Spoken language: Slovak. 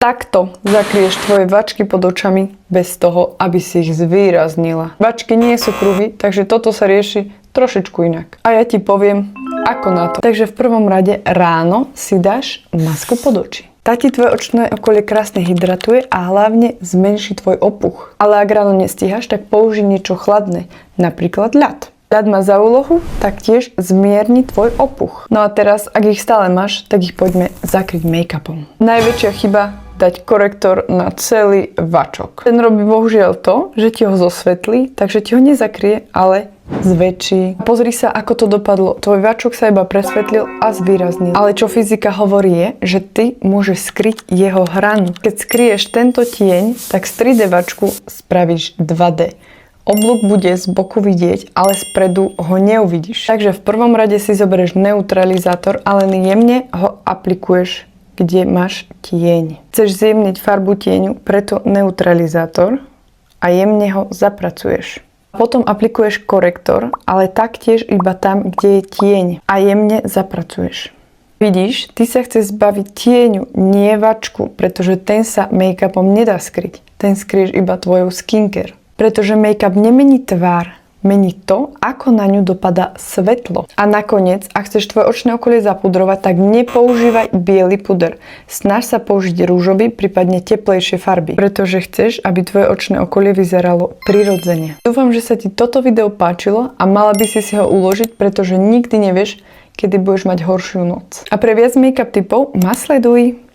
Takto zakrieš tvoje vačky pod očami bez toho, aby si ich zvýraznila. Vačky nie sú kruhy, takže toto sa rieši trošičku inak. A ja ti poviem, ako na to. Takže v prvom rade ráno si dáš masku pod oči. Tá ti tvoje očné okolie krásne hydratuje a hlavne zmenší tvoj opuch. Ale ak ráno nestíhaš, tak použij niečo chladné, napríklad ľad. Ľad má za úlohu taktiež zmierni tvoj opuch. No a teraz, ak ich stále máš, tak ich poďme zakryť make-upom. Najväčšia chyba dať korektor na celý vačok. Ten robí bohužiaľ to, že ti ho zosvetlí, takže ti ho nezakrie, ale zväčší. Pozri sa, ako to dopadlo. Tvoj vačok sa iba presvetlil a zvýraznil. Ale čo fyzika hovorí je, že ty môžeš skryť jeho hranu. Keď skryješ tento tieň, tak z 3D vačku spravíš 2D. Oblúk bude z boku vidieť, ale spredu ho neuvidíš. Takže v prvom rade si zoberieš neutralizátor a len jemne ho aplikuješ, kde máš tieň. Chceš zjemniť farbu tieňu, preto neutralizátor a jemne ho zapracuješ. Potom aplikuješ korektor, ale taktiež iba tam, kde je tieň a jemne zapracuješ. Vidíš, ty sa chceš zbaviť tieňu, nie vačku, pretože ten sa make-upom nedá skryť. Ten skryješ iba tvojou skincare. Pretože make-up nemení tvár, mení to, ako na ňu dopadá svetlo. A nakoniec, ak chceš tvoje očné okolie zapudrovať, tak nepoužívaj biely puder. Snaž sa použiť rúžový, prípadne teplejšie farby, pretože chceš, aby tvoje očné okolie vyzeralo prirodzene. Dúfam, že sa ti toto video páčilo a mala by si ho uložiť, pretože nikdy nevieš, kedy budeš mať horšiu noc. A pre viac make-up tipov ma sleduj!